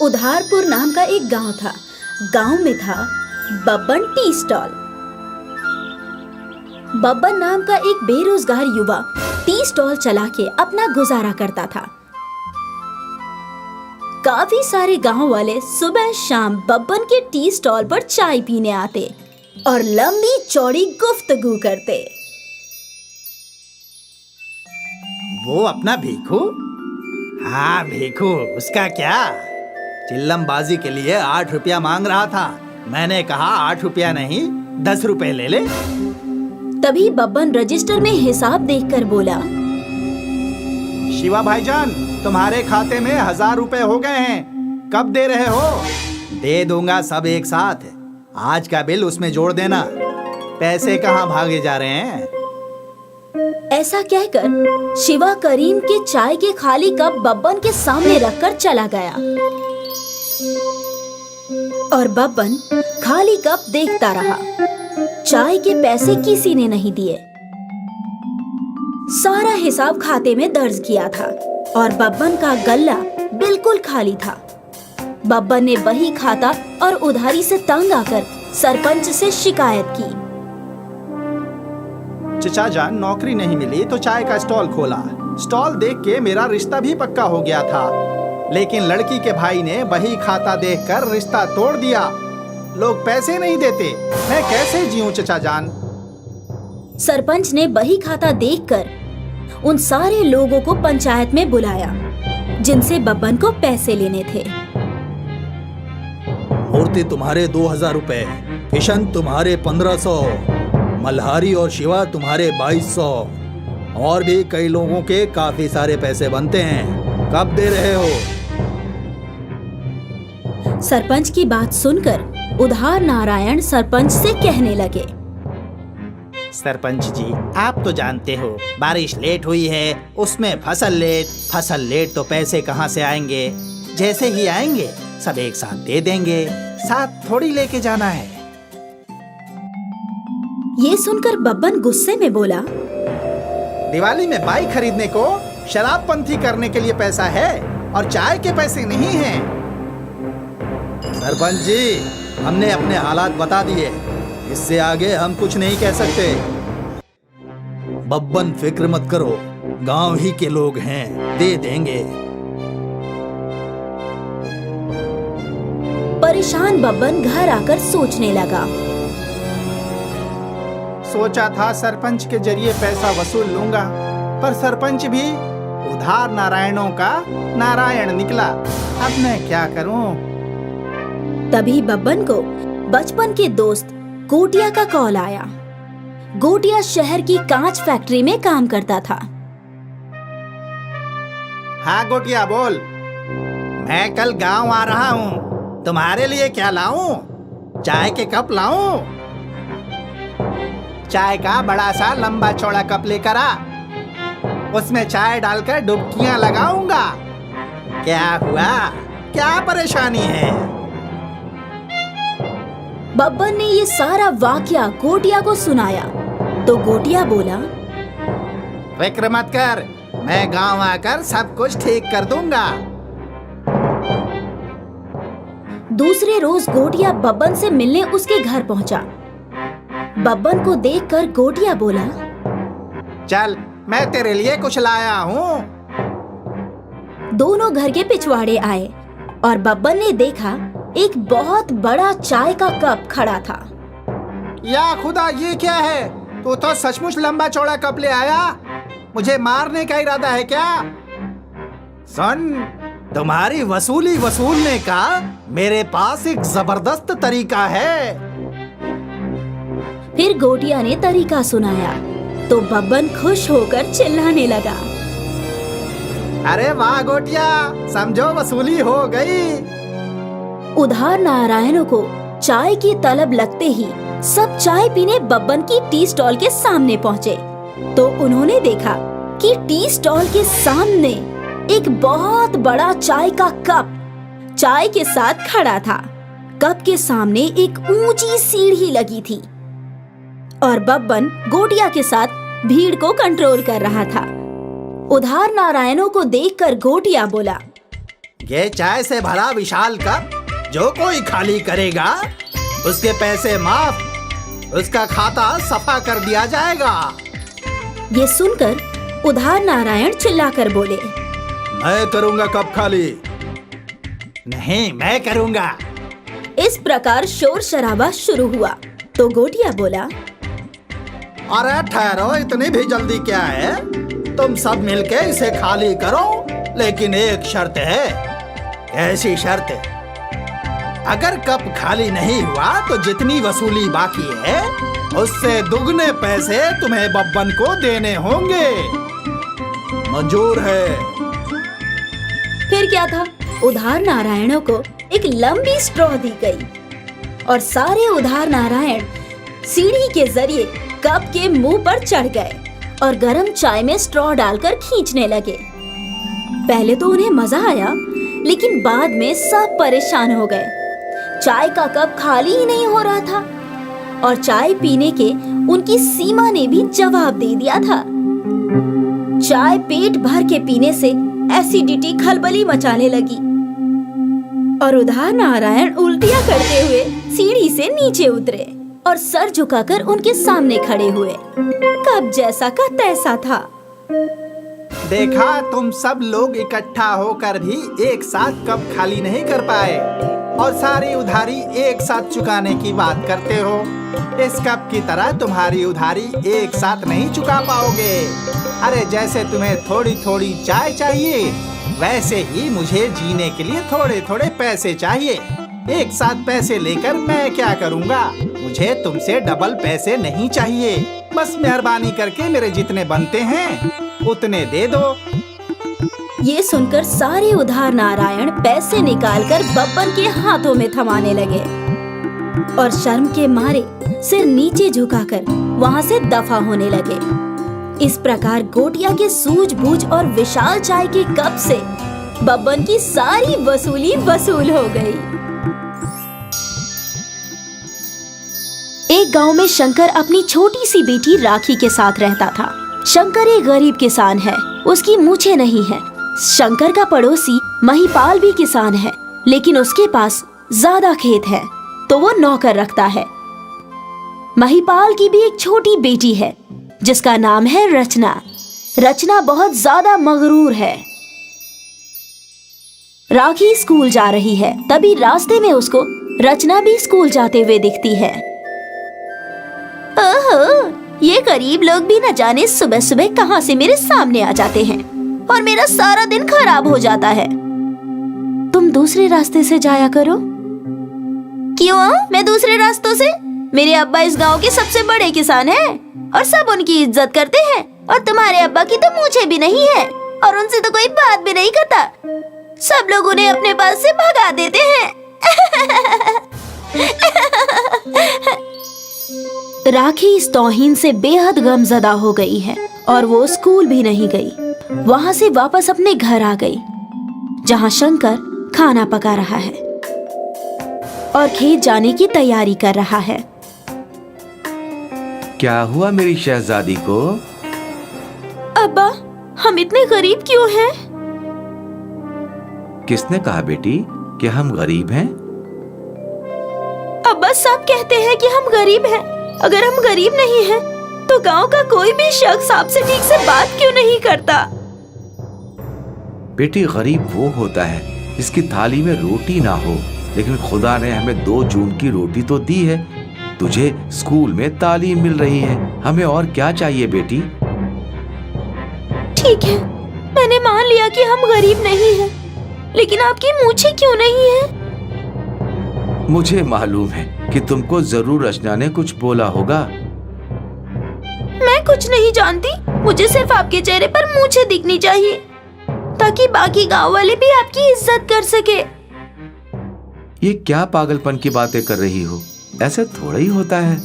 उधारपुर नाम का एक गांव था। गांव में था बब्बन टी स्टॉल। बब्बन नाम का एक बेरोजगार युवा टी स्टॉल चला के अपना गुजारा करता था। काफी सारे गांव वाले सुबह शाम बब्बन के टी स्टॉल पर चाय पीने आते और लंबी चौड़ी गुफ्तगू करते। वो अपना भीखू? हाँ भीखू, उसका क्या? चिल्लमबाजी के लिए 8 रुपया मांग रहा था। मैंने कहा 8 रुपया नहीं 10 रुपए ले ले। तभी बब्बन रजिस्टर में हिसाब देखकर बोला, शिवा भाईजान, तुम्हारे खाते में 1000 रुपए हो गए हैं। कब दे रहे हो? दे दूंगा सब एक साथ। आज का बिल उसमें जोड़ देना। पैसे कहाँ भागे जा रहे हैं? ऐसा कहकर शिवा करीम के चाय के खाली कप बब्बन के सामने रखकर चला गया और बब्बन खाली कप देखता रहा। चाय के पैसे किसी ने नहीं दिए। सारा हिसाब खाते में दर्ज किया था और बब्बन का गल्ला बिल्कुल खाली था। बब्बन ने बही खाता और उधारी से तंग आकर सरपंच से शिकायत की। चचा जान, नौकरी नहीं मिली तो चाय का स्टॉल खोला। स्टॉल देख के मेरा रिश्ता भी पक्का हो गया था, लेकिन लड़की के भाई ने बही खाता देखकर रिश्ता तोड़ दिया। लोग पैसे नहीं देते, मैं कैसे जीऊं चचा जान? सरपंच ने बही खाता देखकर उन सारे लोगों को पंचायत में बुलाया जिनसे बब्बन को पैसे लेने थे। मूर्ति तुम्हारे 2000 रुपए, किशन तुम्हारे 1500, मल्हारी और शिवा तुम्हारे 2200, और भी कई लोगों के काफी सारे पैसे बनते हैं। कब दे रहे हो? सरपंच की बात सुनकर उधार नारायण सरपंच से कहने लगे, सरपंच जी, आप तो जानते हो बारिश लेट हुई है, उसमें फसल लेट तो पैसे कहाँ से आएंगे? जैसे ही आएंगे सब एक साथ दे देंगे, साथ थोड़ी लेके जाना है। ये सुनकर बब्बन गुस्से में बोला, दिवाली में बाइक खरीदने को शराबपंथी करने के लिए पैसा है और चाय के पैसे नहीं हैं। सरपंच जी, हमने अपने हालात बता दिए, इससे आगे हम कुछ नहीं कह सकते। बब्बन फिक्र मत करो, गांव ही के लोग हैं, दे देंगे। परेशान बब्बन घर आकर सोचने लगा। सोचा था सरपंच के जरिए पैसा वसूल लूंगा, पर सरपंच भी उधार नारायणों का नारायण निकला। अब मैं क्या करूं? तभी बब्बन को बचपन के दोस्त गोटिया का कॉल आया। गोटिया शहर की कांच फैक्ट्री में काम करता था। हाँ गोटिया बोल, मैं कल गांव आ रहा हूँ, तुम्हारे लिए क्या लाऊं? चाय के कप लाऊं? चाय का बड़ा सा लंबा चौड़ा कप लेकर आ, उसमें चाय डालकर डुबकियां लगाऊंगा। क्या हुआ? क्या परेशानी है? बब्बन ने ये सारा वाकया गोटिया को सुनाया तो गोटिया बोला, फिक्र मत कर, मैं गांव आकर सब कुछ ठीक कर दूंगा। दूसरे रोज गोटिया बब्बन से मिलने उसके घर पहुंचा। बब्बन को देखकर गोटिया बोला, चल मैं तेरे लिए कुछ लाया हूँ। दोनों घर के पिछवाड़े आए और बब्बन ने देखा एक बहुत बड़ा चाय का कप खड़ा था। या खुदा, ये क्या है? तू तो सचमुच लंबा चौड़ा कप ले आया। मुझे मारने का इरादा है क्या? सुन, तुम्हारी वसूली वसूलने का मेरे पास एक जबरदस्त तरीका है। फिर गोटिया ने तरीका सुनाया तो बब्बन खुश होकर चिल्लाने लगा, अरे वाह गोटिया, समझो वसूली हो गई। उधार नारायणों को चाय की तलब लगते ही सब चाय पीने बब्बन की टी स्टॉल के सामने पहुँचे तो उन्होंने देखा कि टी स्टॉल के सामने एक बहुत बड़ा चाय का कप चाय के साथ खड़ा था। कप के सामने एक ऊंची सीढ़ी लगी थी और बब्बन गोटिया के साथ भीड़ को कंट्रोल कर रहा था। उधार नारायणों को देखकर गोटिया बोला, ये चाय से भरा विशाल कप जो कोई खाली करेगा उसके पैसे माफ, उसका खाता सफा कर दिया जाएगा। ये सुनकर उधार नारायण चिल्लाकर बोले, मैं करूंगा कप खाली। नहीं, मैं करूंगा। इस प्रकार शोर शराबा शुरू हुआ तो गोटिया बोला, अरे ठहरो, इतनी भी जल्दी क्या है? तुम सब मिलके इसे खाली करो, लेकिन एक शर्त है। ऐसी शर्त है, अगर कप खाली नहीं हुआ तो जितनी वसूली बाकी है उससे दुगने पैसे तुम्हें बब्बन को देने होंगे। मंजूर है। फिर क्या था, उधार नारायणों को एक लंबी स्ट्रॉ दी गई और सारे उधार नारायण सीढ़ी के जरिए कप के मुंह पर चढ़ गए और गरम चाय में स्ट्रॉ डालकर खींचने लगे। पहले तो उन्हें मजा आया, लेकिन बाद में सब परेशान हो गए। चाय का कप खाली ही नहीं हो रहा था और चाय पीने के उनकी सीमा ने भी जवाब दे दिया था। चाय पेट भर के पीने से एसिडिटी खलबली मचाने लगी और उधार नारायण उल्टियां करते हुए सीढ़ी से नीचे उतरे और सर झुकाकर उनके सामने खड़े हुए। कब जैसा का तैसा था। देखा, तुम सब लोग इकट्ठा होकर भी एक साथ कप खाली नहीं कर पाए और सारी उधारी एक साथ चुकाने की बात करते हो। इस कप की तरह तुम्हारी उधारी एक साथ नहीं चुका पाओगे। अरे जैसे तुम्हें थोड़ी थोड़ी चाय चाहिए, वैसे ही मुझे जीने के लिए थोड़े थोड़े पैसे चाहिए। एक साथ पैसे लेकर मैं क्या करूँगा? मुझे तुमसे डबल पैसे नहीं चाहिए। बस मेहरबानी करके मेरे जितने बनते हैं उतने दे दो। ये सुनकर सारे उधार नारायण पैसे निकालकर बब्बन के हाथों में थमाने लगे और शर्म के मारे सिर नीचे झुकाकर वहाँ से दफा होने लगे। इस प्रकार गोटिया के सूझबूझ और विशाल चाय के कप से बब्बन की सारी वसूली वसूल हो गई। एक गांव में शंकर अपनी छोटी सी बेटी राखी के साथ रहता था। शंकर एक गरीब किसान है, उसकी मूछें नहीं है। शंकर का पड़ोसी महिपाल भी किसान है, लेकिन उसके पास ज्यादा खेत है तो वो नौकर रखता है। महिपाल की भी एक छोटी बेटी है जिसका नाम है रचना। रचना बहुत ज्यादा मगरूर है। राखी स्कूल जा रही है, तभी रास्ते में उसको रचना भी स्कूल जाते हुए दिखती है। ओहो, ये गरीब लोग भी न जाने सुबह सुबह कहां से मेरे सामने आ जाते हैं और मेरा सारा दिन खराब हो जाता है। तुम दूसरे रास्ते से जाया करो। क्यों? मैं दूसरे रास्तों से? मेरे अब्बा इस गांव के सबसे बड़े किसान हैं और सब उनकी इज्जत करते हैं और तुम्हारे अब्बा की तो मूछें भी नहीं है और उनसे तो कोई बात भी नहीं करता। सब लोग उन्हें अपने पास से भगा देते हैं। राखी इस तौहीन से बेहद गमज़दा हो गई है और वो स्कूल भी नहीं गई। वहाँ से वापस अपने घर आ गई, जहाँ शंकर खाना पका रहा है और खेत जाने की तैयारी कर रहा है। क्या हुआ मेरी शहजादी को? अब्बा, हम इतने गरीब क्यों हैं? किसने कहा बेटी कि हम गरीब हैं? अब्बा, सब कहते हैं कि हम गरीब हैं। अगर हम गरीब नहीं हैं, तो गांव का कोई भी शख्स आपसे ठीक से बात क्यों नहीं करता? बेटी, गरीब वो होता है जिसकी थाली में रोटी ना हो, लेकिन खुदा ने हमें 2 जून की रोटी तो दी है। तुझे स्कूल में तालीम मिल रही है, हमें और क्या चाहिए बेटी? ठीक है, मैंने मान लिया कि हम गरीब नहीं हैं, लेकिन आपकी मूछें क्यों नहीं है? मुझे मालूम है कि तुमको जरूर रचना ने कुछ बोला होगा। मैं कुछ नहीं जानती, मुझे सिर्फ आपके चेहरे पर मूछें दिखनी चाहिए ताकि बाकी गांव वाले भी आपकी इज्जत कर सके। ये क्या पागलपन की बातें कर रही हो? ऐसे थोड़ा ही होता है।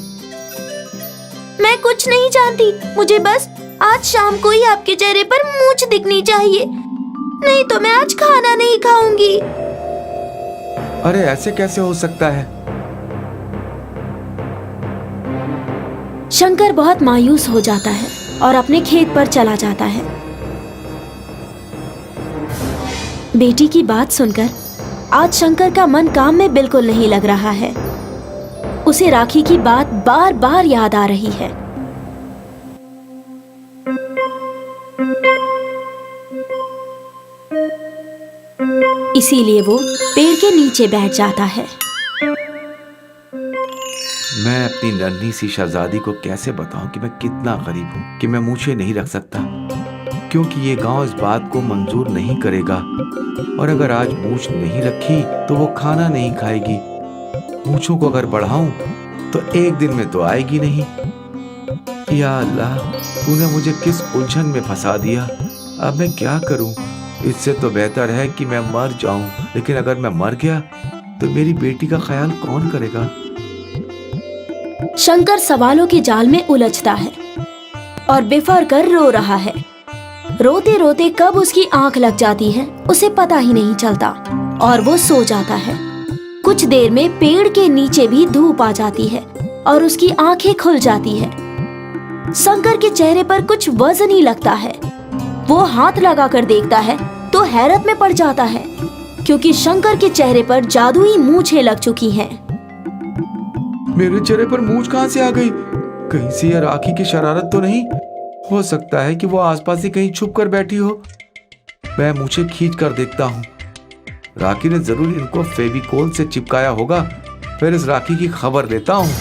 मैं कुछ नहीं जानती, मुझे बस आज शाम को ही आपके चेहरे पर मूछ दिखनी चाहिए, नहीं तो मैं आज खाना नहीं खाऊंगी। अरे ऐसे कैसे हो सकता है? शंकर बहुत मायूस हो जाता है और अपने खेत पर चला जाता है। बेटी की बात सुनकर आज शंकर का मन काम में बिल्कुल नहीं लग रहा है। उसे राखी की बात बार बार याद आ रही है। इसीलिए वो पेड़ के नीचे बैठ जाता है। मैं अपनी नन्ही सी शहजादी को कैसे बताऊं कि मैं कितना गरीब हूं, कि मैं मूछें नहीं रख सकता, क्योंकि ये गांव इस बात को मंजूर नहीं करेगा। और अगर आज मूछ नहीं रखी तो वो खाना नहीं खाएगी। मूछों को अगर बढ़ाऊं तो एक दिन में तो आएगी नहीं। या अल्लाह, तूने मुझे किस उलझन में फंसा दिया। अब मैं क्या करूं? इससे तो बेहतर है कि मैं मर जाऊं। लेकिन अगर मैं मर गया तो मेरी बेटी का ख्याल कौन करेगा? शंकर सवालों के जाल में उलझता है और बेफर कर रो रहा है। रोते रोते कब उसकी आंख लग जाती है उसे पता ही नहीं चलता और वो सो जाता है। कुछ देर में पेड़ के नीचे भी धूप आ जाती है और उसकी आंखें खुल जाती है। शंकर के चेहरे पर कुछ वजन ही लगता है। वो हाथ लगाकर देखता है तो हैरत में पड़ जाता है, क्योंकि शंकर के चेहरे पर जादुई मूंछें लग चुकी हैं। मेरे चेहरे पर मूंछ कहां से आ गई? कहीं से यह राखी की शरारत तो नहीं? हो सकता है कि वो आसपास ही कहीं छुप कर बैठी हो। मैं मूंछें खींच कर देखता हूँ। राखी ने जरूर इनको फेविकोल से चिपकाया होगा। फिर इस राखी की खबर लेता हूँ।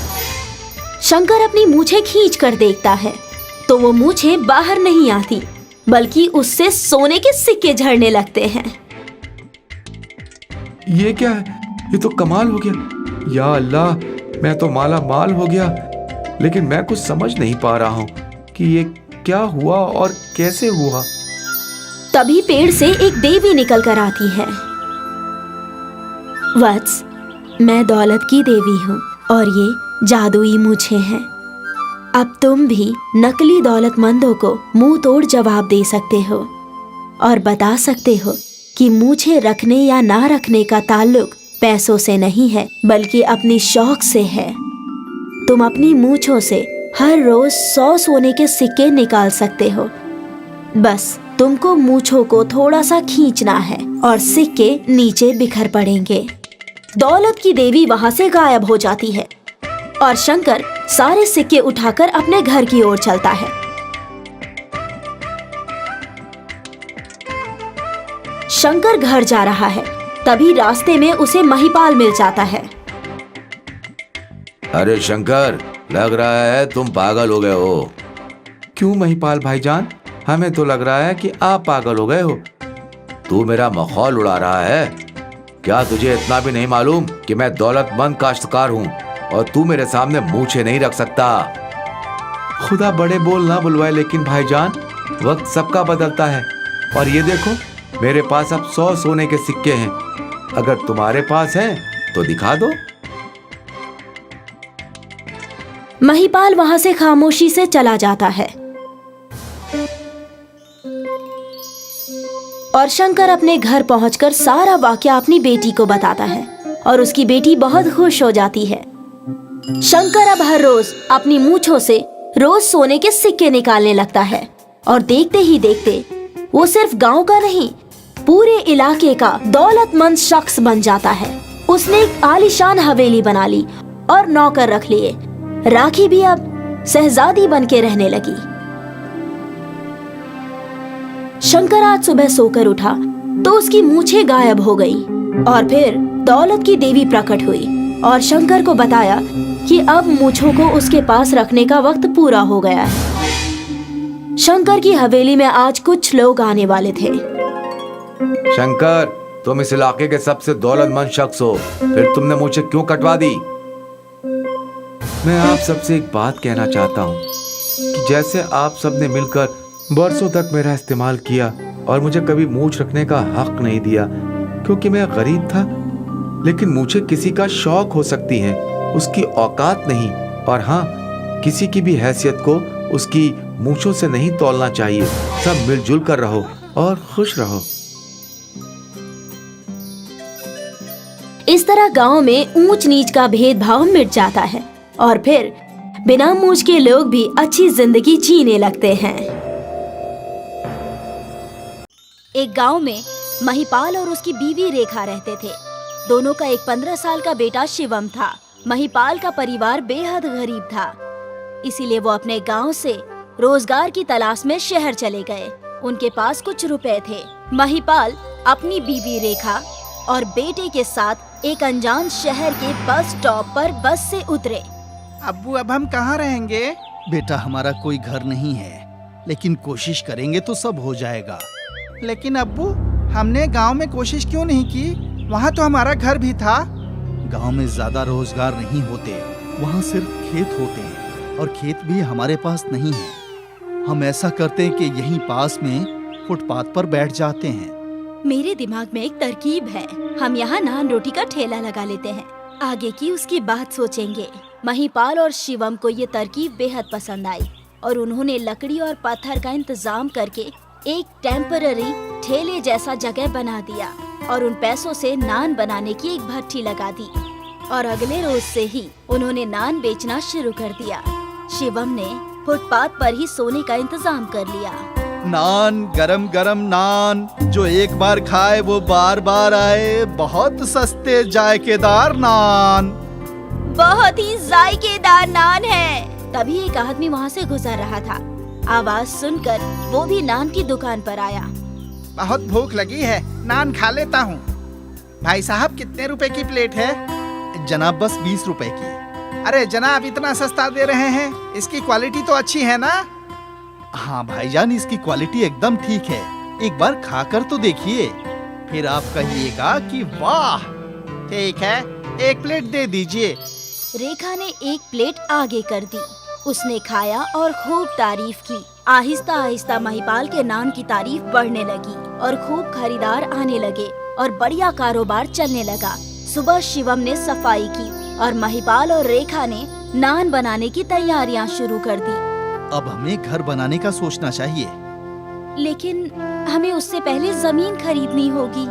शंकर अपनी मूंछें खींच कर देखता है तो वो मूंछें बाहर नहीं आती, बल्कि उससे सोने के सिक्के झड़ने लगते हैं। ये क्या है? ये तो कमाल हो गया। या अल्लाह, मैं तो माला माल हो गया। लेकिन मैं कुछ समझ नहीं पा रहा हूँ कि ये क्या हुआ और कैसे हुआ। तभी पेड़ से एक देवी निकल कर आती है। वत्स, मैं दौलत की देवी हूँ और ये जादुई मूंछें हैं। अब तुम भी नकली दौलतमंदों को मुंह तोड़ जवाब दे सकते हो और बता सकते हो कि मूंछें रखने या ना रखने का ताल्लुक पैसों से नहीं है, बल्कि अपनी शौक से है। तुम अपनी मूंछों से हर रोज 100 सोने के सिक्के निकाल सकते हो। बस तुमको मूंछों को थोड़ा सा खींचना है और सिक्के नीचे बिखर पड़ेंगे। दौलत की देवी वहां से गायब हो जाती है और शंकर सारे सिक्के उठाकर अपने घर की ओर चलता है। शंकर घर जा रहा है, तभी रास्ते में उसे महिपाल मिल जाता है। अरे शंकर, लग रहा है तुम पागल हो गए हो। क्यों महिपाल भाईजान? हमें तो लग रहा है कि आप पागल हो गए हो। तू मेरा मखौल उड़ा रहा है। क्या तुझे इतना भी नहीं मालूम कि मैं दौलतमंद काश्तकार हूँ और तू मेरे सामने मूंछें नहीं रख सकता? खुदा बड़े बोल ना बुलवाए, लेकिन भाईजान वक्त सबका बदलता है। और ये देखो, मेरे पास अब 100 सोने के सिक्के हैं। अगर तुम्हारे पास हैं तो दिखा दो। महिपाल वहां से खामोशी से चला जाता है और शंकर अपने घर पहुंचकर सारा वाकया अपनी बेटी को बताता है और उसकी बेटी बहुत खुश हो जाती है। शंकर अब हर रोज अपनी मूंछों से रोज सोने के सिक्के निकालने लगता है और देखते ही देखते वो सिर्फ गांव का नहीं, पूरे इलाके का दौलतमंद शख्स बन जाता है। उसने एक आलीशान हवेली बना ली और नौकर रख लिए। राखी भी अब शहजादी बन के रहने लगी। शंकर आज सुबह सोकर उठा तो उसकी मूंछें गायब हो गई और फिर दौलत की देवी प्रकट हुई और शंकर को बताया कि अब मूंछों को उसके पास रखने का वक्त पूरा हो गया है। शंकर की हवेली में आज कुछ लोग आने वाले थे। शंकर, तुम इस इलाके के सबसे दौलतमंद शख्स हो, फिर तुमने मूंछें क्यों कटवा दी? मैं आप सबसे एक बात कहना चाहता हूँ कि जैसे आप सबने मिलकर बरसों तक मेरा इस्तेमाल किया और मुझे कभी मूंछ रखने का हक नहीं दिया, क्योंकि मैं गरीब था। लेकिन मूंछें किसी का शौक हो सकती हैं, उसकी औकात नहीं। और हाँ, किसी की भी हैसियत को उसकी मूंछों से नहीं तौलना चाहिए। सब मिलजुल कर रहो और खुश रहो। इस तरह गांव में ऊंच नीच का भेदभाव मिट जाता है और फिर बिना मूंछ के लोग भी अच्छी जिंदगी जीने लगते हैं। एक गांव में महिपाल और उसकी बीवी रेखा रहते थे। दोनों का एक 15 साल का बेटा शिवम था। महिपाल का परिवार बेहद गरीब था, इसीलिए वो अपने गांव से रोजगार की तलाश में शहर चले गए। उनके पास कुछ रुपए थे। महिपाल अपनी बीवी रेखा और बेटे के साथ एक अनजान शहर के बस स्टॉप पर बस से उतरे। अब्बू, अब हम कहाँ रहेंगे? बेटा, हमारा कोई घर नहीं है, लेकिन कोशिश करेंगे तो सब हो जाएगा। लेकिन अब्बू, हमने गांव में कोशिश क्यों नहीं की? वहाँ तो हमारा घर भी था। गांव में ज्यादा रोजगार नहीं होते, वहाँ सिर्फ खेत होते हैं, और खेत भी हमारे पास नहीं है। हम ऐसा करते हैं कि यहीं पास में फुटपाथ पर बैठ जाते हैं। मेरे दिमाग में एक तरकीब है। हम यहाँ नान रोटी का ठेला लगा लेते हैं, आगे की उसकी बात सोचेंगे। महिपाल और शिवम को ये तरकीब बेहद पसंद आई और उन्होंने लकड़ी और पत्थर का इंतजाम करके एक टेम्पररी ठेले जैसा जगह बना दिया और उन पैसों से नान बनाने की एक भट्ठी लगा दी और अगले रोज से ही उन्होंने नान बेचना शुरू कर दिया। शिवम ने फुटपाथ पर ही सोने का इंतजाम कर लिया। नान, गरम गरम नान, जो एक बार खाए वो बार बार आए। बहुत सस्ते जायकेदार नान। बहुत ही जायकेदार नान है। तभी एक आदमी वहाँ से गुजर रहा था। आवाज सुनकर वो भी नान की दुकान पर आया। बहुत भूख लगी है, नान खा लेता हूँ। भाई साहब, कितने रुपए की प्लेट है? जनाब, बस 20 रुपए की। अरे जनाब, इतना सस्ता दे रहे हैं, इसकी क्वालिटी तो अच्छी है ना? हाँ भाईजान, इसकी क्वालिटी एकदम ठीक है। एक बार खाकर तो देखिए, फिर आप कहिएगा कि वाह। ठीक है, एक प्लेट दे दीजिए। रेखा ने एक प्लेट आगे कर दी। उसने खाया और खूब तारीफ की। आहिस्ता आहिस्ता महिपाल के नान की तारीफ बढ़ने लगी और खूब खरीदार आने लगे और बढ़िया कारोबार चलने लगा। सुबह शिवम ने सफाई की और महिपाल और रेखा ने नान बनाने की तैयारियां शुरू कर दी। अब हमें घर बनाने का सोचना चाहिए। लेकिन हमें उससे पहले जमीन खरीदनी होगी।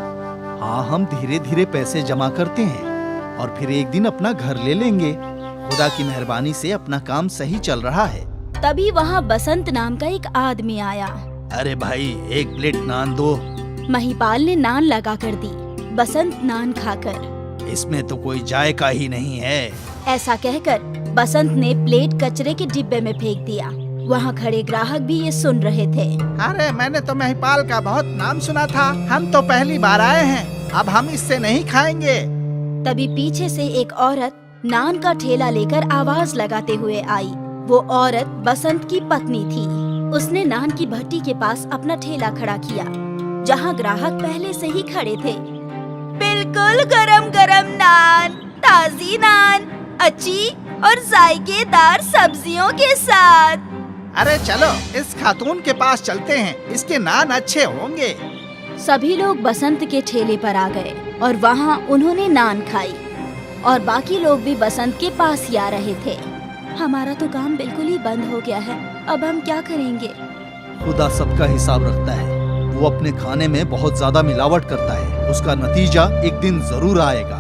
हाँ, हम धीरे धीरे पैसे जमा करते हैं और फिर एक दिन अपना घर ले लेंगे। खुदा की मेहरबानी से अपना काम सही चल रहा है। तभी वहाँ बसंत नाम का एक आदमी आया। अरे भाई, एक प्लेट नान दो। महिपाल ने नान लगा कर दी। बसंत नान खाकर, इसमें तो कोई जायका ही नहीं है। ऐसा कहकर बसंत ने प्लेट कचरे के डिब्बे में फेंक दिया। वहाँ खड़े ग्राहक भी ये सुन रहे थे। अरे, मैंने तो महिपाल का बहुत नाम सुना था। हम तो पहली बार आए हैं, अब हम इससे नहीं खाएंगे। तभी पीछे से एक औरत नान का ठेला लेकर आवाज लगाते हुए आई। वो औरत बसंत की पत्नी थी। उसने नान की भट्टी के पास अपना ठेला खड़ा किया, जहाँ ग्राहक पहले से ही खड़े थे। बिल्कुल गरम गरम नान, ताजी नान, अच्छी और जायकेदार सब्जियों के साथ। अरे चलो, इस खातून के पास चलते हैं, इसके नान अच्छे होंगे। सभी लोग बसंत के ठेले पर आ गए और वहाँ उन्होंने नान खाई और बाकी लोग भी बसंत के पास ही आ रहे थे। हमारा तो काम बिल्कुल ही बंद हो गया है, अब हम क्या करेंगे? खुदा सबका हिसाब रखता है। वो अपने खाने में बहुत ज्यादा मिलावट करता है, उसका नतीजा एक दिन जरूर आएगा।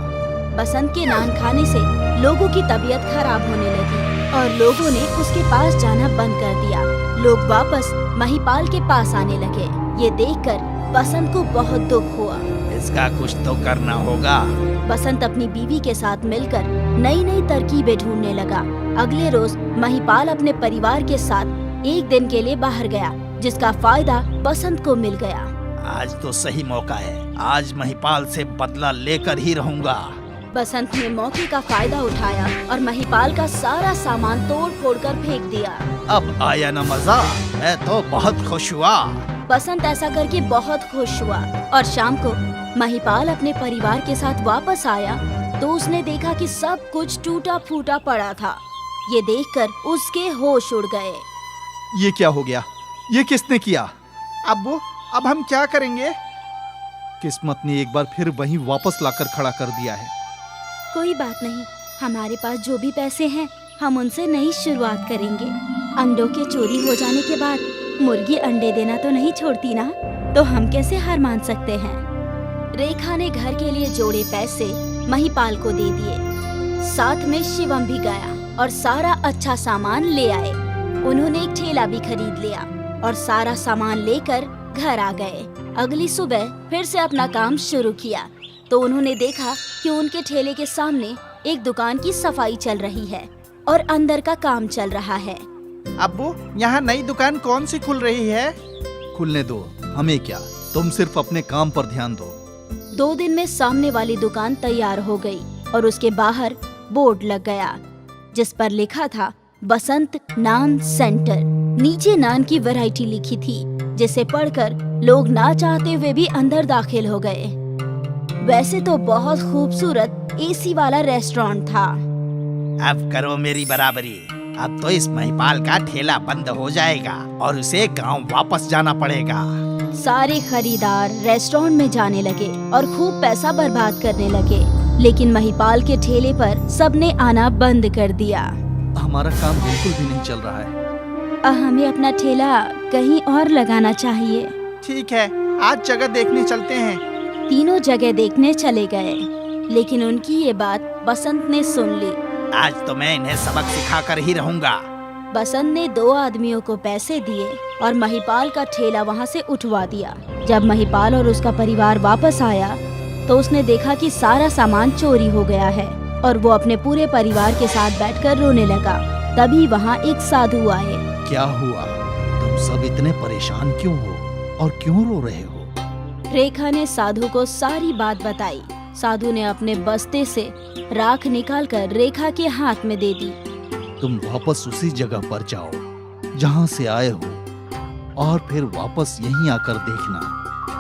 बसंत के नान खाने से लोगों की तबीयत खराब होने लगी और लोगों ने उसके पास जाना बंद कर दिया। लोग वापस महिपाल के पास आने लगे। ये देखकर बसंत को बहुत दुख हुआ। इसका कुछ तो करना होगा। बसंत अपनी बीवी के साथ मिलकर नई नई तरकीबें ढूंढने लगा। अगले रोज महिपाल अपने परिवार के साथ एक दिन के लिए बाहर गया, जिसका फायदा बसंत को मिल गया। आज तो सही मौका है, आज महिपाल से बदला लेकर ही रहूंगा। बसंत ने मौके का फायदा उठाया और महिपाल का सारा सामान तोड़ फोड़ कर फेंक दिया। अब आया ना मजा, मैं तो बहुत खुश हुआ। बसंत ऐसा करके बहुत खुश हुआ और शाम को महिपाल अपने परिवार के साथ वापस आया तो उसने देखा कि सब कुछ टूटा फूटा पड़ा था। ये देखकर उसके होश उड़ गए। ये क्या हो गया? ये किसने किया? अब्बू, अब हम क्या करेंगे? किस्मत ने एक बार फिर वहीं वापस लाकर खड़ा कर दिया है। कोई बात नहीं, हमारे पास जो भी पैसे हैं हम उनसे नई शुरुआत करेंगे। अंडों के चोरी हो जाने के बाद मुर्गी अंडे देना तो नहीं छोड़ती ना, तो हम कैसे हार मान सकते हैं? रेखा ने घर के लिए जोड़े पैसे महिपाल को दे दिए। साथ में शिवम भी गया और सारा अच्छा सामान ले आए। उन्होंने एक ठेला भी खरीद लिया और सारा सामान लेकर घर आ गए। अगली सुबह फिर से अपना काम शुरू किया तो उन्होंने देखा कि उनके ठेले के सामने एक दुकान की सफाई चल रही है और अंदर का काम चल रहा है। अब्बू, यहाँ नई दुकान कौन सी खुल रही है? खुलने दो, हमें क्या, तुम सिर्फ अपने काम पर ध्यान दो। 2 दिन में सामने वाली दुकान तैयार हो गई और उसके बाहर बोर्ड लग गया जिस पर लिखा था बसंत नान सेंटर। नीचे नान की वैरायटी लिखी थी जिसे पढ़कर लोग ना चाहते हुए भी अंदर दाखिल हो गए। वैसे तो बहुत खूबसूरत एसी वाला रेस्टोरेंट था। अब करो मेरी बराबरी, अब तो इस महिपाल का ठेला बंद हो जाएगा और उसे गांव वापस जाना पड़ेगा। सारे खरीदार रेस्टोरेंट में जाने लगे और खूब पैसा बर्बाद करने लगे, लेकिन महिपाल के ठेले पर सबने आना बंद कर दिया। हमारा काम बिल्कुल भी नहीं चल रहा है। हमें अपना ठेला कहीं और लगाना चाहिए। ठीक है, आज जगह देखने चलते हैं। तीनों जगह देखने चले गए, लेकिन उनकी ये बात बसंत ने सुन ली। आज तो मैं इन्हें सबक सिखा कर ही रहूंगा। बसंत ने 2 आदमियों को पैसे दिए और महिपाल का ठेला वहाँ से उठवा दिया। जब महिपाल और उसका परिवार वापस आया तो उसने देखा कि सारा सामान चोरी हो गया है और वो अपने पूरे परिवार के साथ बैठकर रोने लगा। तभी वहाँ एक साधु आए। क्या हुआ? तुम सब इतने परेशान क्यों हो और क्यों रो रहे हो? रेखा ने साधु को सारी बात बताई। साधु ने अपने बस्ते से राख निकालकर रेखा के हाथ में दे दी। तुम वापस उसी जगह पर जाओ जहाँ से आए हो और फिर वापस यहीं आकर देखना।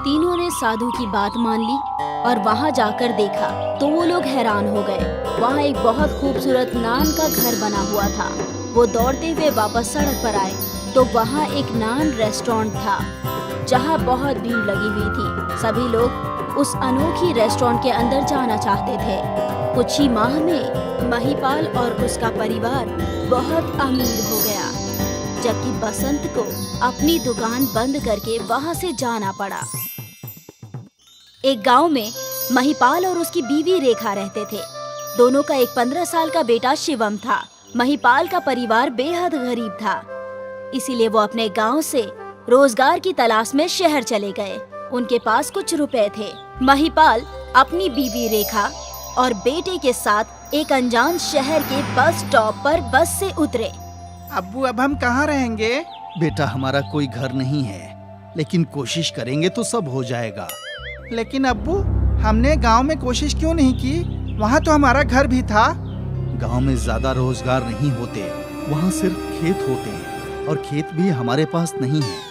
तीनों ने साधु की बात मान ली और वहाँ जाकर देखा तो वो लोग हैरान हो गए। वहाँ एक बहुत खूबसूरत नान का घर बना हुआ था। वो दौड़ते हुए वापस सड़क पर आए तो वहाँ एक नान रेस्टोरेंट था जहाँ बहुत भीड़ लगी हुई थी। सभी लोग उस अनोखी रेस्टोरेंट के अंदर जाना चाहते थे। कुछ ही माह में महिपाल और उसका परिवार बहुत अमीर हो गया, जबकि बसंत को अपनी दुकान बंद करके वहाँ से जाना पड़ा। एक गांव में महिपाल और उसकी बीवी रेखा रहते थे। दोनों का एक 15 साल का बेटा शिवम था। महिपाल का परिवार बेहद गरीब था, इसीलिए वो अपने गांव से रोजगार की तलाश में शहर चले गए। उनके पास कुछ रुपए थे। महिपाल अपनी बीवी रेखा और बेटे के साथ एक अनजान शहर के बस स्टॉप पर बस से उतरे। अब्बू, अब हम कहाँ रहेंगे? बेटा, हमारा कोई घर नहीं है, लेकिन कोशिश करेंगे तो सब हो जाएगा। लेकिन अब्बू, हमने गांव में कोशिश क्यों नहीं की? वहाँ तो हमारा घर भी था। गांव में ज्यादा रोजगार नहीं होते, वहाँ सिर्फ खेत होते हैं और खेत भी हमारे पास नहीं है।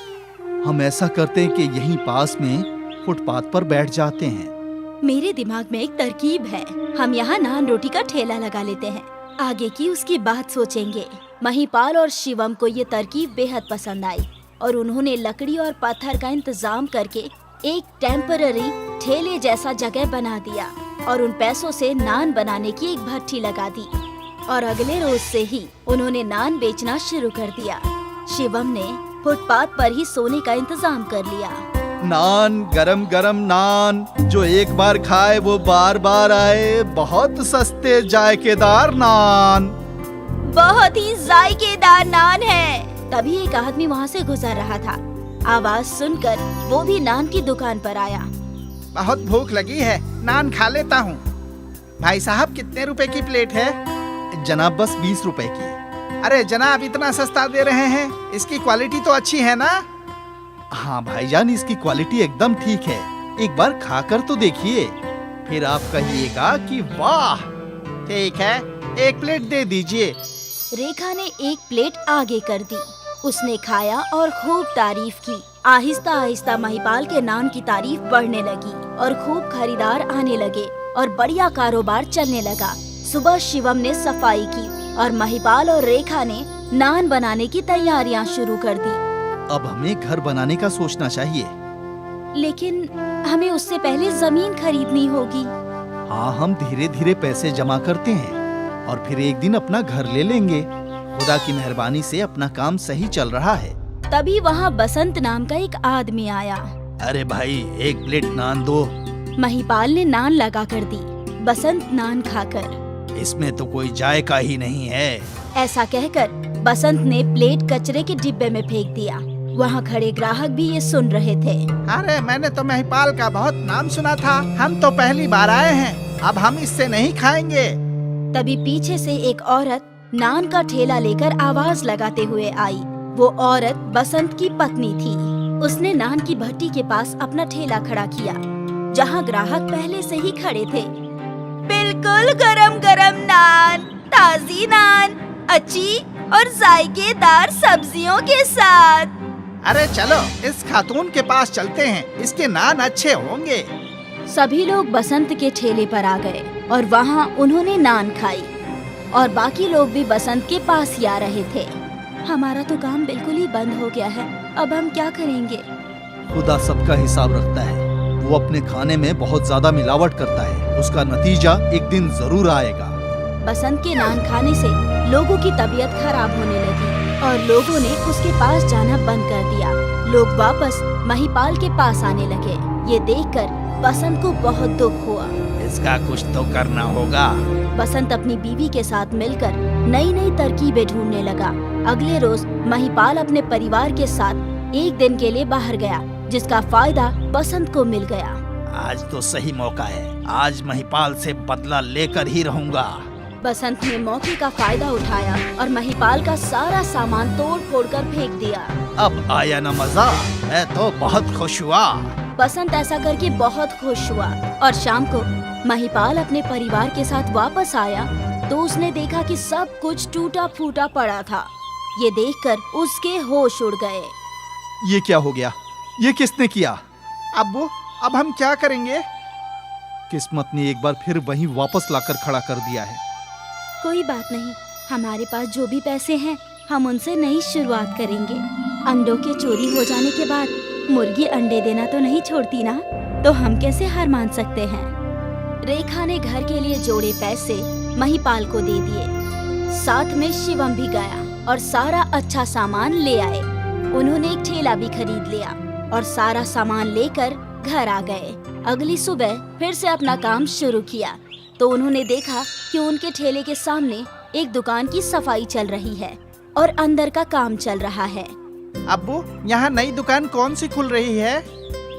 हम ऐसा करते हैं कि यहीं पास में फुटपाथ पर बैठ जाते हैं। मेरे दिमाग में एक तरकीब है। हम यहाँ नान रोटी का ठेला लगा लेते हैं, आगे की उसकी बात सोचेंगे। महिपाल और शिवम को ये तरकीब बेहद पसंद आई और उन्होंने लकड़ी और पत्थर का इंतजाम करके एक टेम्पररी ठेले जैसा जगह बना दिया और उन पैसों से नान बनाने की एक भट्ठी लगा दी और अगले रोज से ही उन्होंने नान बेचना शुरू कर दिया। शिवम ने फुटपाथ पर ही सोने का इंतजाम कर लिया। नान, गरम गरम नान, जो एक बार खाए वो बार बार आए। बहुत सस्ते जायकेदार नान। बहुत ही जायकेदार नान है। तभी एक आदमी वहाँ से गुजर रहा था। आवाज सुनकर वो भी नान की दुकान पर आया। बहुत भूख लगी है, नान खा लेता हूँ। भाई साहब, कितने रुपए की प्लेट है? जनाब, बस 20 रुपए की। अरे जनाब, इतना सस्ता दे रहे हैं, इसकी क्वालिटी तो अच्छी है ना? हाँ भाईजान, इसकी क्वालिटी एकदम ठीक है। एक बार खाकर तो देखिए, फिर आप कहिएगा कि वाह। ठीक है, 1 प्लेट दे दीजिए। रेखा ने 1 प्लेट आगे कर दी। उसने खाया और खूब तारीफ की। आहिस्ता आहिस्ता महिपाल के नान की तारीफ बढ़ने लगी और खूब खरीदार आने लगे और बढ़िया कारोबार चलने लगा। सुबह शिवम ने सफाई की और महिपाल और रेखा ने नान बनाने की तैयारियां शुरू कर दी। अब हमें घर बनाने का सोचना चाहिए। लेकिन हमें उससे पहले जमीन खरीदनी होगी। हाँ, हम धीरे धीरे पैसे जमा करते हैं और फिर एक दिन अपना घर ले लेंगे। खुदा की मेहरबानी से अपना काम सही चल रहा है। तभी वहाँ बसंत नाम का एक आदमी आया। अरे भाई, 1 प्लेट नान दो। महिपाल ने नान लगा कर दी। बसंत नान खाकर, इसमें तो कोई जायका ही नहीं है। ऐसा कहकर बसंत ने प्लेट कचरे के डिब्बे में फेंक दिया। वहाँ खड़े ग्राहक भी ये सुन रहे थे। अरे मैंने तो महिपाल का बहुत नाम सुना था, हम तो पहली बार आए हैं, अब हम इससे नहीं खाएंगे। तभी पीछे से एक औरत नान का ठेला लेकर आवाज लगाते हुए आई। वो औरत बसंत की पत्नी थी। उसने नान की भट्टी के पास अपना ठेला खड़ा किया, जहाँ ग्राहक पहले से ही खड़े थे। बिल्कुल गरम गरम नान, ताजी नान, अच्छी और जायकेदार सब्जियों के साथ। अरे चलो इस खातून के पास चलते हैं, इसके नान अच्छे होंगे। सभी लोग बसंत के ठेले पर आ गए और वहाँ उन्होंने नान खाई और बाकी लोग भी बसंत के पास ही आ रहे थे। हमारा तो काम बिल्कुल ही बंद हो गया है, अब हम क्या करेंगे? खुदा सबका हिसाब रखता है। वो अपने खाने में बहुत ज्यादा मिलावट करता है, उसका नतीजा एक दिन जरूर आएगा। बसंत के नान खाने से लोगों की तबीयत खराब होने लगी और लोगों ने उसके पास जाना बंद कर दिया। लोग वापस महिपाल के पास आने लगे। ये देखकर बसंत को बहुत दुख हुआ। इसका कुछ तो करना होगा। बसंत अपनी बीवी के साथ मिलकर नई नई तरकीबें ढूंढने लगा। अगले रोज महिपाल अपने परिवार के साथ एक दिन के लिए बाहर गया, जिसका फायदा बसंत को मिल गया। आज तो सही मौका है, आज महिपाल से बदला लेकर ही रहूंगा। बसंत ने मौके का फायदा उठाया और महिपाल का सारा सामान तोड़ फोड़ कर फेंक दिया। अब आया ना मजा, मैं तो बहुत खुश हुआ। बसंत ऐसा करके बहुत खुश हुआ और शाम को महिपाल अपने परिवार के साथ वापस आया तो उसने देखा कि सब कुछ टूटा फूटा पड़ा था। ये देखकर उसके होश उड़ गए। ये क्या हो गया? ये किसने किया? अब्बू अब हम क्या करेंगे? किस्मत ने एक बार फिर वहीं वापस लाकर खड़ा कर दिया है। कोई बात नहीं, हमारे पास जो भी पैसे हैं हम उनसे नई शुरुआत करेंगे। अंडों के चोरी हो जाने के बाद मुर्गी अंडे देना तो नहीं छोड़ती ना, तो हम कैसे हार मान सकते हैं? रेखा ने घर के लिए जोड़े पैसे महिपाल को दे दिए। साथ में शिवम भी गया और सारा अच्छा सामान ले आए। उन्होंने एक ठेला भी खरीद लिया और सारा सामान लेकर घर आ गए। अगली सुबह फिर से अपना काम शुरू किया तो उन्होंने देखा कि उनके ठेले के सामने एक दुकान की सफाई चल रही है और अंदर का काम चल रहा है। अब्बू यहाँ नई दुकान कौन सी खुल रही है?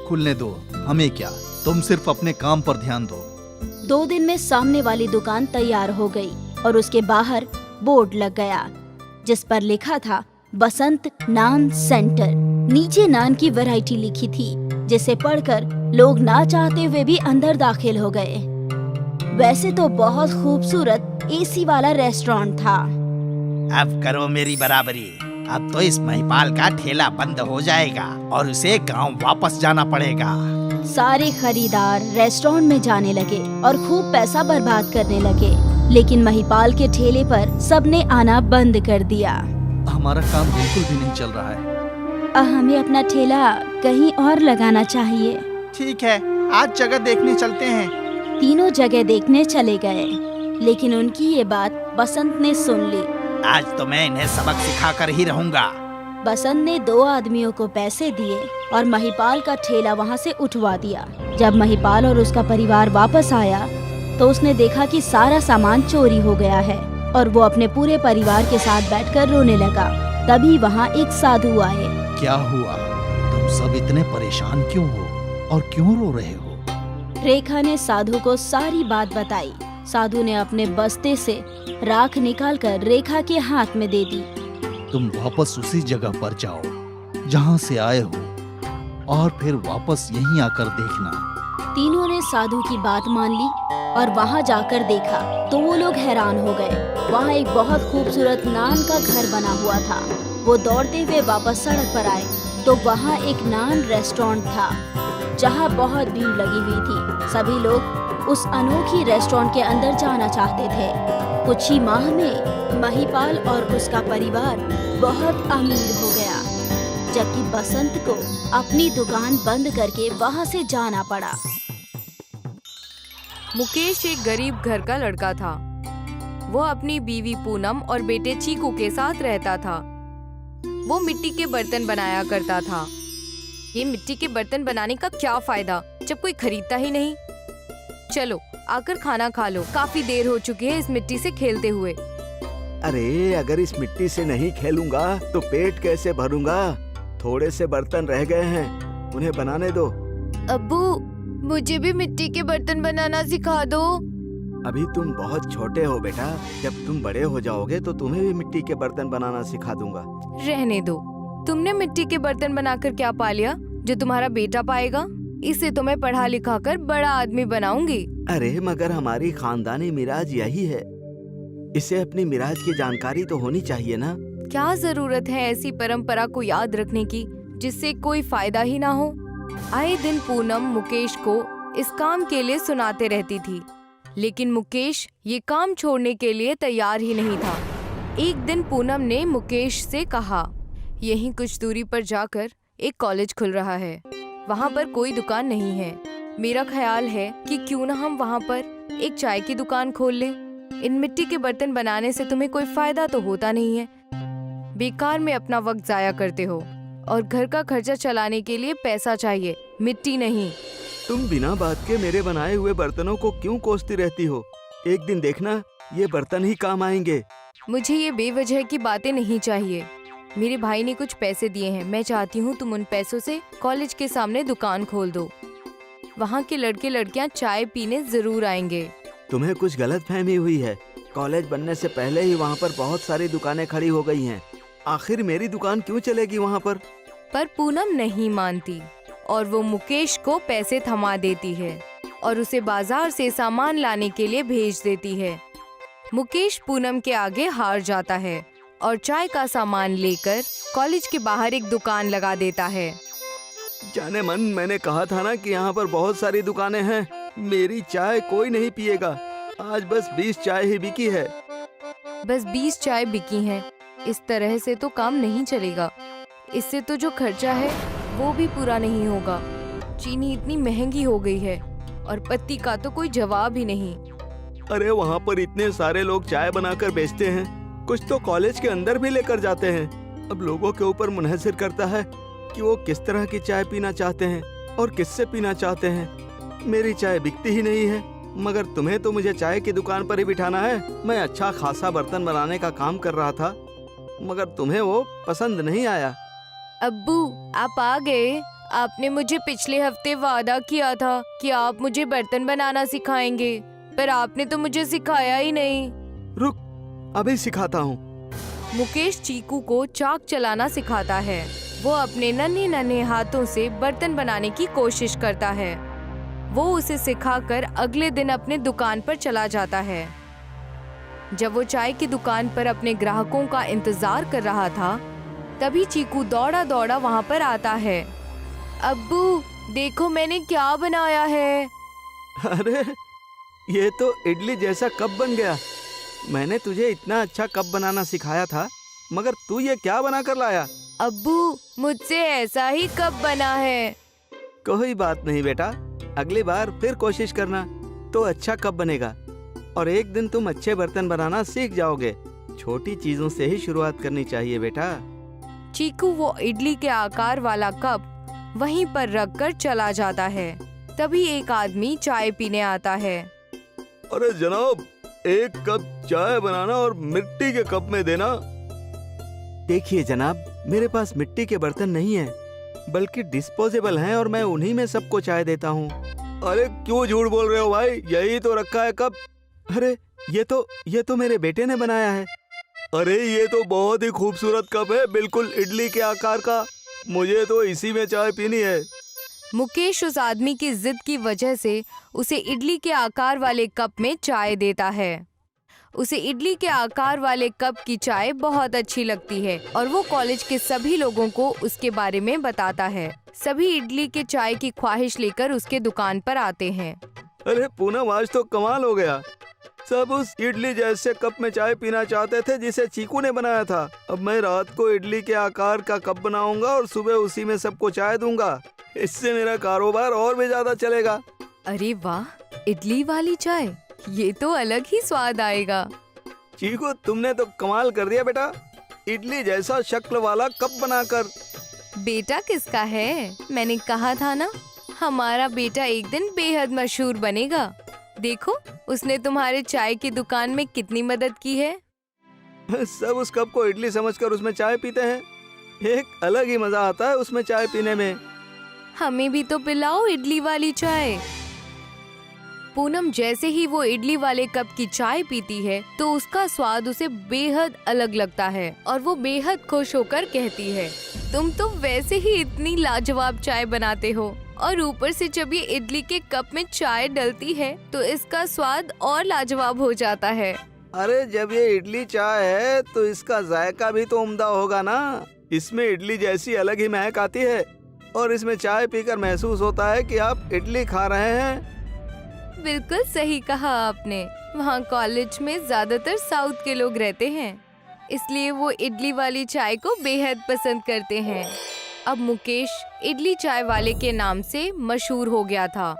खुलने दो, हमें क्या, तुम सिर्फ अपने काम पर ध्यान दो। 2 दिन में सामने वाली दुकान तैयार हो गई और उसके बाहर बोर्ड लग गया जिस पर लिखा था बसंत नान सेंटर। नीचे नान की वैरायटी लिखी थी जिसे पढ़कर लोग ना चाहते हुए भी अंदर दाखिल हो गए। वैसे तो बहुत खूबसूरत एसी वाला रेस्टोरेंट था। अब करो मेरी बराबरी, अब तो इस महिपाल का ठेला बंद हो जाएगा और उसे गांव वापस जाना पड़ेगा। सारे खरीदार रेस्टोरेंट में जाने लगे और खूब पैसा बर्बाद करने लगे, लेकिन महिपाल के ठेले पर सबने आना बंद कर दिया। हमारा काम बिल्कुल भी नहीं चल रहा है। हमें अपना ठेला कहीं और लगाना चाहिए। ठीक है, आज जगह देखने चलते हैं। तीनों जगह देखने चले गए, लेकिन उनकी ये बात बसंत ने सुन ली। आज तो मैं इन्हें सबक सिखाकर ही रहूंगा। बसंत ने 2 आदमियों को पैसे दिए और महिपाल का ठेला वहाँ से उठवा दिया। जब महिपाल और उसका परिवार वापस आया तो उसने देखा कि सारा सामान चोरी हो गया है और वो अपने पूरे परिवार के साथ बैठकर रोने लगा। तभी वहाँ एक साधु आए। क्या हुआ? तुम सब इतने परेशान क्यों हो और क्यों रो रहे हो? रेखा ने साधु को सारी बात बताई। साधु ने अपने बस्ते से राख निकालकर रेखा के हाथ में दे दी। तुम वापस उसी जगह पर जाओ जहाँ से आए हो और फिर वापस यहीं आकर देखना। तीनों ने साधु की बात मान ली और वहाँ जाकर देखा तो वो लोग हैरान हो गए। वहाँ एक बहुत खूबसूरत नान का घर बना हुआ था। वो दौड़ते हुए वापस सड़क पर आए तो वहाँ एक नान रेस्टोरेंट था जहाँ बहुत भीड़ लगी हुई थी। सभी लोग उस अनोखी रेस्टोरेंट के अंदर जाना चाहते थे। कुछ ही माह में महिपाल और उसका परिवार बहुत अमीर हो गया, जबकि बसंत को अपनी दुकान बंद करके वहाँ से जाना पड़ा। मुकेश एक गरीब घर का लड़का था। वो अपनी बीवी पूनम और बेटे चीकू के साथ रहता था। वो मिट्टी के बर्तन बनाया करता था। ये मिट्टी के बर्तन बनाने का क्या फायदा जब कोई खरीदता ही नहीं। चलो आकर खाना खा लो, काफी देर हो चुकी है इस मिट्टी से खेलते हुए। अरे अगर इस मिट्टी से नहीं खेलूंगा तो पेट कैसे भरूंगा? थोड़े से बर्तन रह गए हैं, उन्हें बनाने दो। अब्बू, मुझे भी मिट्टी के बर्तन बनाना सिखा दो। अभी तुम बहुत छोटे हो बेटा, जब तुम बड़े हो जाओगे तो तुम्हें भी मिट्टी के बर्तन बनाना सिखा दूंगा। रहने दो। तुमने मिट्टी के बर्तन बनाकर क्या पा लिया जो तुम्हारा बेटा पाएगा? इसे तो मैं पढ़ा लिखा कर बड़ा आदमी बनाऊंगी। अरे मगर हमारी खानदानी मिराज यही है, इसे अपनी मिराज की जानकारी तो होनी चाहिए ना। क्या जरूरत है ऐसी परंपरा को याद रखने की जिससे कोई फायदा ही ना हो? आए दिन पूनम मुकेश को इस काम के लिए सुनाते रहती थी, लेकिन मुकेश ये काम छोड़ने के लिए तैयार ही नहीं था। एक दिन पूनम ने मुकेश से कहा, यहीं कुछ दूरी पर जाकर एक कॉलेज खुल रहा है, वहाँ पर कोई दुकान नहीं है। मेरा ख्याल है कि क्यों ना हम वहाँ पर एक चाय की दुकान खोल लें। इन मिट्टी के बर्तन बनाने से तुम्हें कोई फायदा तो होता नहीं है, बेकार में अपना वक्त जाया करते हो, और घर का खर्चा चलाने के लिए पैसा चाहिए, मिट्टी नहीं। तुम बिना बात के मेरे बनाए हुए बर्तनों को क्यों कोसती रहती हो? एक दिन देखना ये बर्तन ही काम आएंगे। मुझे ये बेवजह की बातें नहीं चाहिए। मेरे भाई ने कुछ पैसे दिए हैं, मैं चाहती हूँ तुम उन पैसों से कॉलेज के सामने दुकान खोल दो। वहाँ के लड़के लड़कियाँ चाय पीने जरूर आएंगे। तुम्हें कुछ गलत फहमी हुई है। कॉलेज बनने से पहले ही वहाँ पर बहुत सारी दुकानें खड़ी हो गई हैं। आखिर मेरी दुकान क्यों चलेगी वहाँ पर? पर पूनम नहीं मानती और वो मुकेश को पैसे थमा देती है और उसे बाजार से सामान लाने के लिए भेज देती है। मुकेश पूनम के आगे हार जाता है और चाय का सामान लेकर कॉलेज के बाहर एक दुकान लगा देता है। जाने मन, मैंने कहा था ना कि यहाँ पर बहुत सारी दुकानें हैं, मेरी चाय कोई नहीं पिएगा। आज बस 20 चाय ही बिकी है। बस 20 चाय बिकी हैं। इस तरह से तो काम नहीं चलेगा। इससे तो जो खर्चा है वो भी पूरा नहीं होगा। चीनी इतनी महंगी हो गई है और पत्ती का तो कोई जवाब ही नहीं। अरे वहाँ पर इतने सारे लोग चाय बनाकर बेचते हैं, कुछ तो कॉलेज के अंदर भी लेकर जाते हैं। अब लोगों के ऊपर मुनहसर करता है कि वो किस तरह की चाय पीना चाहते हैं और किससे पीना चाहते हैं। मेरी चाय बिकती ही नहीं है, मगर तुम्हें तो मुझे चाय की दुकान पर ही बिठाना है। मैं अच्छा खासा बर्तन बनाने का काम कर रहा था, मगर तुम्हें वो पसंद नहीं आया। अब्बू, आप आ गए। आपने मुझे पिछले हफ्ते वादा किया था कि आप मुझे बर्तन बनाना सिखाएंगे, पर आपने तो मुझे सिखाया ही नहीं। रुक, अभी सिखाता हूँ। मुकेश चीकू को चाक चलाना सिखाता है। वो अपने नन्हे नन्हे हाथों से बर्तन बनाने की कोशिश करता है। वो उसे सिखाकर अगले दिन अपने दुकान पर चला जाता है। जब वो चाय की दुकान पर अपने ग्राहकों का इंतजार कर रहा था, तभी चीकू दौड़ा दौड़ा वहाँ पर आता है। अब्बू, देखो मैंने क्या बनाया है। अरे ये तो इडली जैसा कप बन गया। मैंने तुझे इतना अच्छा कप बनाना सिखाया था, मगर तू ये क्या बना कर लाया? अब्बू, मुझसे ऐसा ही कप बना है। कोई बात नहीं बेटा, अगली बार फिर कोशिश करना तो अच्छा कप बनेगा, और एक दिन तुम अच्छे बर्तन बनाना सीख जाओगे। छोटी चीजों से ही शुरुआत करनी चाहिए बेटा। चीकू वो इडली के आकार वाला कप वहीं पर रख कर चला जाता है। तभी एक आदमी चाय पीने आता है। अरे जनाब, एक कप चाय बनाना और मिट्टी के कप में देना। देखिए जनाब, मेरे पास मिट्टी के बर्तन नहीं है, बल्कि डिस्पोजेबल हैं, और मैं उन्हीं में सबको चाय देता हूँ। अरे क्यों झूठ बोल रहे हो भाई, यही तो रखा है कप। अरे ये तो मेरे बेटे ने बनाया है। अरे ये तो बहुत ही खूबसूरत कप है, बिल्कुल इडली के आकार का। मुझे तो इसी में चाय पीनी है। मुकेश उस आदमी की जिद की वजह से उसे इडली के आकार वाले कप में चाय देता है। उसे इडली के आकार वाले कप की चाय बहुत अच्छी लगती है और वो कॉलेज के सभी लोगों को उसके बारे में बताता है। सभी इडली के चाय की ख्वाहिश लेकर उसके दुकान पर आते हैं। अरे पूनम, आज तो कमाल हो गया। सब उस इडली जैसे कप में चाय पीना चाहते थे जिसे चीकू ने बनाया था। अब मैं रात को इडली के आकार का कप बनाऊंगा और सुबह उसी में सबको चाय दूंगा। इससे मेरा कारोबार और भी ज्यादा चलेगा। अरे वाह, इडली वाली चाय, ये तो अलग ही स्वाद आएगा। चीकू, तुमने तो कमाल कर दिया बेटा, इडली जैसा शक्ल वाला कप बनाकर। बेटा किसका है? मैंने कहा था ना, हमारा बेटा एक दिन बेहद मशहूर बनेगा। देखो, उसने तुम्हारे चाय की दुकान में कितनी मदद की है। सब उस कप को इडली समझकर उसमें चाय पीते हैं। एक अलग ही मजा आता है उसमें चाय पीने में। हमें भी तो पिलाओ इडली वाली चाय। पूनम जैसे ही वो इडली वाले कप की चाय पीती है तो उसका स्वाद उसे बेहद अलग लगता है और वो बेहद खुश होकर कहती है, तुम तो वैसे ही इतनी लाजवाब चाय बनाते हो और ऊपर से जब ये इडली के कप में चाय डलती है तो इसका स्वाद और लाजवाब हो जाता है। अरे जब ये इडली चाय है तो इसका जायका भी तो उम्दा होगा ना। इसमें इडली जैसी अलग ही महक आती है और इसमें चाय पीकर महसूस होता है कि आप इडली खा रहे हैं। बिल्कुल सही कहा आपने। वहाँ कॉलेज में ज्यादातर साउथ के लोग रहते हैं, इसलिए वो इडली वाली चाय को बेहद पसंद करते हैं। अब मुकेश इडली चाय वाले के नाम से मशहूर हो गया था।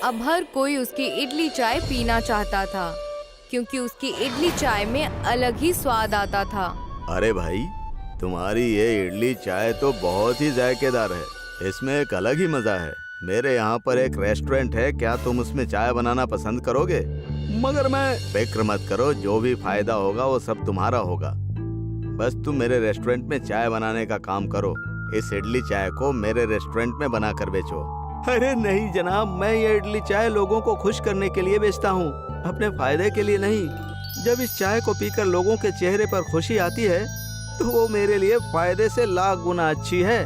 अब हर कोई उसकी इडली चाय पीना चाहता था क्योंकि उसकी इडली चाय में अलग ही स्वाद आता था। अरे भाई, तुम्हारी ये इडली चाय तो बहुत ही जायकेदार है। इसमें एक अलग ही मजा है। मेरे यहाँ पर एक रेस्टोरेंट है, क्या तुम उसमें चाय बनाना पसंद करोगे? मगर मैं फिक्र मत करो, जो भी फायदा होगा वो सब तुम्हारा होगा। बस तुम मेरे रेस्टोरेंट में चाय बनाने का काम करो। इस इडली चाय को मेरे रेस्टोरेंट में बना कर बेचो। अरे नहीं जनाब, मैं ये इडली चाय लोगों को खुश करने के लिए बेचता हूँ, अपने फायदे के लिए नहीं। जब इस चाय को पीकर लोगों के चेहरे पर खुशी आती है तो वो मेरे लिए फायदे से लाख गुना अच्छी है।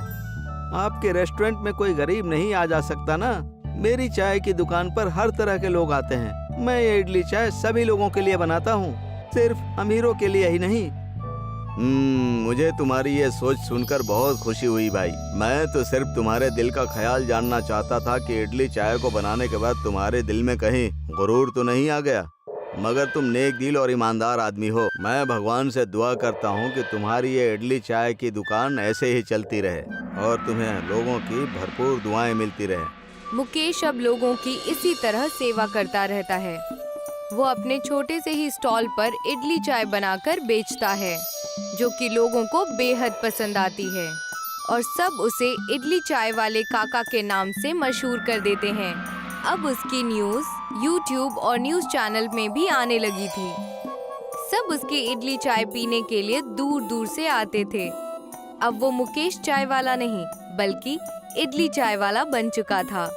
आपके रेस्टोरेंट में कोई गरीब नहीं आ जा सकता ना। मेरी चाय की दुकान पर हर तरह के लोग आते हैं। मैं ये इडली चाय सभी लोगों के लिए बनाता हूँ, सिर्फ अमीरों के लिए ही नहीं। मुझे तुम्हारी ये सोच सुनकर बहुत खुशी हुई भाई। मैं तो सिर्फ तुम्हारे दिल का ख्याल जानना चाहता था कि इडली चाय को बनाने के बाद तुम्हारे दिल में कहीं गुरूर तो नहीं आ गया। मगर तुम नेक दिल और ईमानदार आदमी हो। मैं भगवान से दुआ करता हूँ कि तुम्हारी ये इडली चाय की दुकान ऐसे ही चलती रहे और तुम्हें लोगों की भरपूर दुआएं मिलती रहे। मुकेश अब लोगों की इसी तरह सेवा करता रहता है। वो अपने छोटे से ही स्टॉल पर इडली चाय बनाकर बेचता है जो कि लोगों को बेहद पसंद आती है और सब उसे इडली चाय वाले काका के नाम से मशहूर कर देते हैं। अब उसकी न्यूज़ YouTube और न्यूज़ चैनल में भी आने लगी थी। सब उसकी इडली चाय पीने के लिए दूर दूर से आते थे। अब वो मुकेश चाय वाला नहीं बल्कि इडली चाय वाला बन चुका था।